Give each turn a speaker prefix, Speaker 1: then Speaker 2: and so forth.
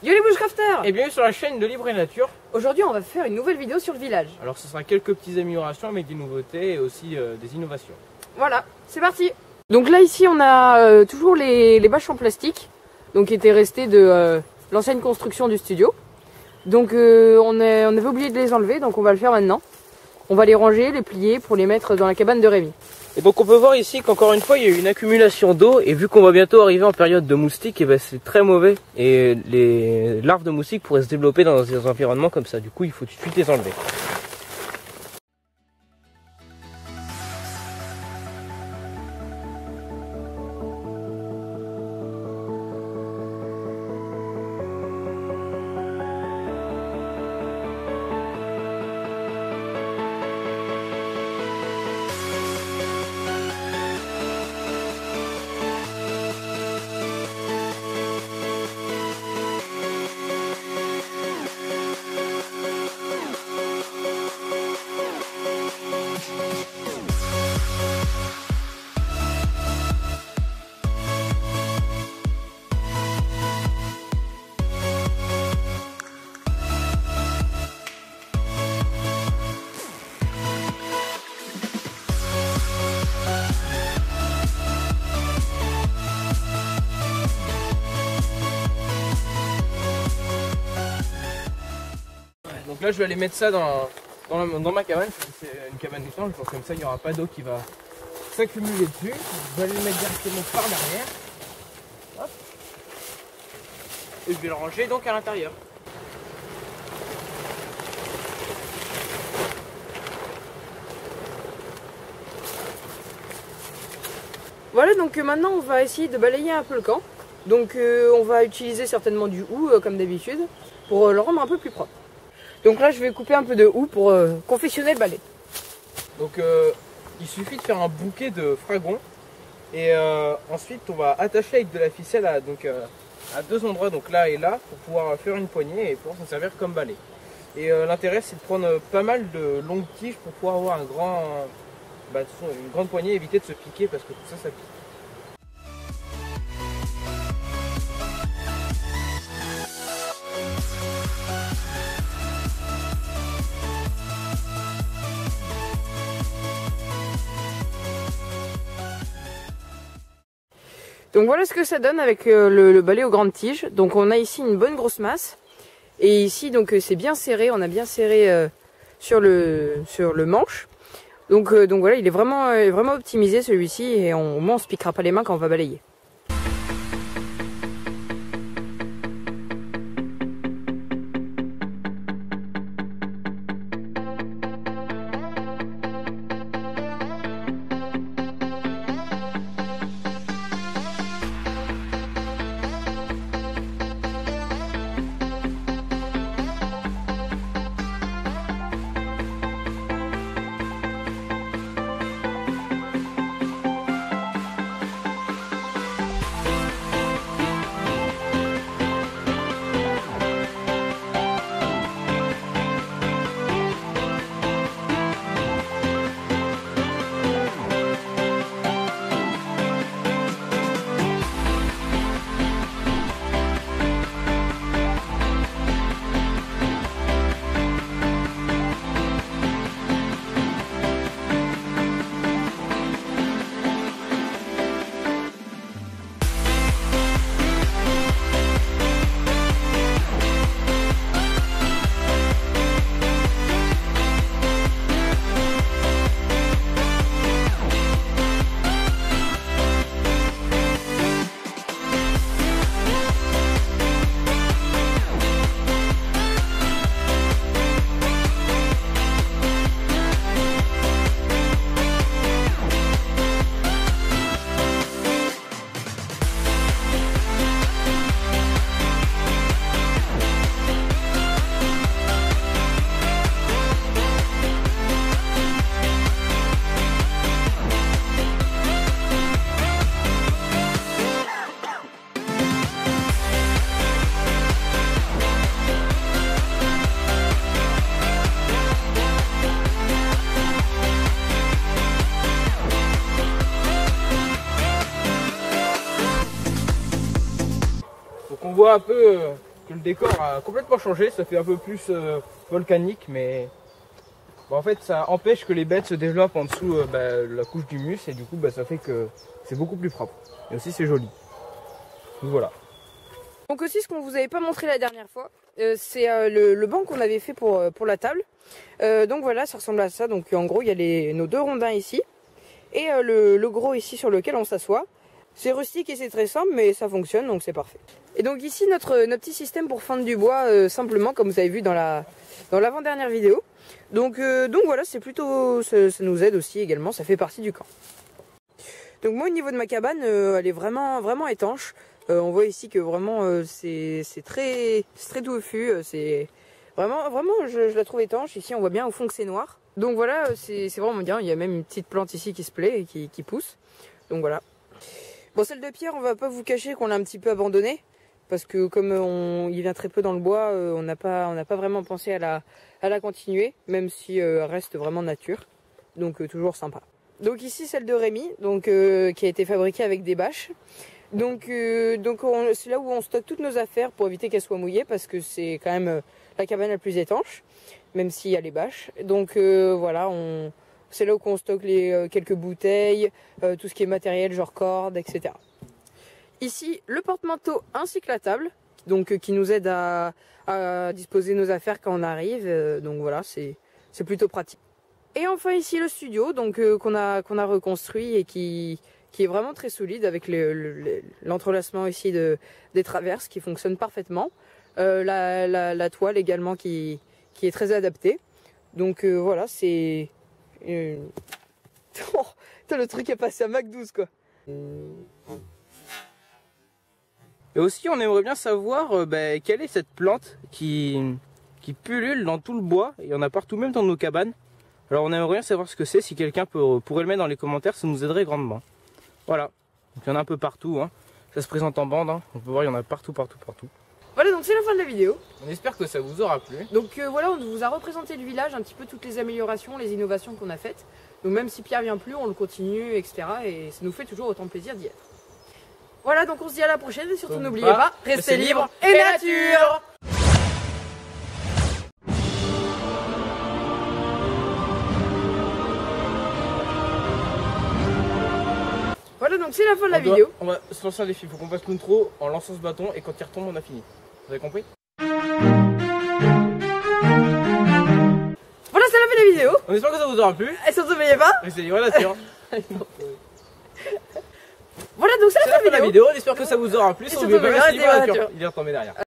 Speaker 1: Yo les bushcrafters!
Speaker 2: Et bienvenue sur la chaîne de Libre et Nature.
Speaker 1: Aujourd'hui on va faire une nouvelle vidéo sur le village.
Speaker 2: Alors ce sera quelques petites améliorations avec des nouveautés et aussi des innovations.
Speaker 1: Voilà, c'est parti! Donc là ici on a toujours les bâches en plastique, donc qui étaient restées de l'ancienne construction du studio. Donc on avait oublié de les enlever, donc on va le faire maintenant. On va les ranger, les plier pour les mettre dans la cabane de Rémi.
Speaker 2: Et donc on peut voir ici qu'encore une fois il y a eu une accumulation d'eau, et vu qu'on va bientôt arriver en période de moustiques, et ben c'est très mauvais, et les larves de moustiques pourraient se développer dans des environnements comme ça. Du coup il faut tout de suite les enlever. Donc là je vais aller mettre ça dans ma cabane, c'est une cabane étanche, donc comme ça il n'y aura pas d'eau qui va s'accumuler dessus. Je vais aller le mettre directement par derrière. Hop. Et je vais le ranger donc à l'intérieur.
Speaker 1: Voilà, donc maintenant on va essayer de balayer un peu le camp. Donc on va utiliser certainement du houx comme d'habitude pour le rendre un peu plus propre. Donc là je vais couper un peu de houx pour confectionner le balai.
Speaker 2: Donc il suffit de faire un bouquet de fragons et ensuite on va attacher avec de la ficelle à deux endroits, donc là et là, pour pouvoir faire une poignée et pouvoir s'en servir comme balai. Et l'intérêt c'est de prendre pas mal de longues tiges pour pouvoir avoir une grande poignée et éviter de se piquer parce que tout ça pique.
Speaker 1: Donc voilà ce que ça donne avec le balai aux grandes tiges. Donc on a ici une bonne grosse masse. Et ici donc c'est bien serré, on a bien serré sur le manche. Donc voilà, il est vraiment optimisé celui-ci, et au moins on se piquera pas les mains quand on va balayer.
Speaker 2: voit un peu que le décor a complètement changé, ça fait un peu plus volcanique, mais bon, en fait ça empêche que les bêtes se développent en dessous la couche d'humus et du coup ça fait que c'est beaucoup plus propre. Et aussi c'est joli. Donc voilà.
Speaker 1: Donc aussi ce qu'on vous avait pas montré la dernière fois, c'est le banc qu'on avait fait pour la table. Donc voilà, ça ressemble à ça. Donc en gros il y a nos deux rondins ici et le gros ici sur lequel on s'assoit. C'est rustique et c'est très simple, mais ça fonctionne, donc c'est parfait. Et donc ici notre petit système pour fendre du bois simplement, comme vous avez vu dans l'avant-dernière vidéo. Donc voilà, c'est plutôt, ça nous aide aussi également, ça fait partie du camp. Donc moi au niveau de ma cabane, elle est vraiment étanche. On voit ici que vraiment c'est très touffu, c'est vraiment je la trouve étanche. Ici on voit bien au fond que c'est noir. Donc voilà, c'est vraiment bien. Il y a même une petite plante ici qui se plaît et qui pousse. Donc voilà. Bon, celle de pierre, on va pas vous cacher qu'on l'a un petit peu abandonnée parce que comme il vient très peu dans le bois, on n'a pas vraiment pensé à la continuer, même si elle reste vraiment nature. Donc toujours sympa. Donc ici celle de Rémi, donc qui a été fabriquée avec des bâches. Donc c'est là où on stocke toutes nos affaires pour éviter qu'elles soient mouillées parce que c'est quand même la cabane la plus étanche, même s'il y a les bâches. Donc voilà, c'est là où on stocke quelques bouteilles, tout ce qui est matériel, genre cordes, etc. Ici, le porte-manteau ainsi que la table, donc qui nous aide à disposer nos affaires quand on arrive. Donc voilà, c'est plutôt pratique. Et enfin ici le studio, donc qu'on a reconstruit et qui est vraiment très solide avec l'entrelacement ici des traverses qui fonctionne parfaitement. La toile également qui est très adaptée. Donc voilà, c'est... Oh, le truc est passé à Mach 12 quoi.
Speaker 2: Et aussi on aimerait bien savoir quelle est cette plante qui pullule dans tout le bois. Il y en a partout même dans nos cabanes. Alors on aimerait bien savoir ce que c'est. Si quelqu'un pourrait le mettre dans les commentaires, ça nous aiderait grandement. Voilà, donc il y en a un peu partout, hein. Ça se présente en bande, hein. On peut voir il y en a partout.
Speaker 1: Voilà, donc c'est la fin de la vidéo.
Speaker 2: On espère que ça vous aura plu.
Speaker 1: Donc voilà, on vous a représenté le village, un petit peu toutes les améliorations, les innovations qu'on a faites. Donc même si Pierre vient plus, on le continue, etc. Et ça nous fait toujours autant plaisir d'y être. Voilà, donc on se dit à la prochaine et surtout n'oubliez pas, restez libre et nature. Voilà, donc c'est la fin de la vidéo.
Speaker 2: On va se lancer un défi, il faut qu'on passe l'intro en lançant ce bâton et quand il retombe on a fini. Vous avez compris?
Speaker 1: Voilà, c'est la fin de la vidéo.
Speaker 2: On espère que ça vous aura plu.
Speaker 1: Et surtout n'oubliez pas,
Speaker 2: restez libre et nature.
Speaker 1: Voilà, donc c'est la fin de la vidéo.
Speaker 2: On espère que ça vous aura plu.
Speaker 1: Et surtout n'oubliez pas, restez libre et nature.
Speaker 2: Il est retombé derrière.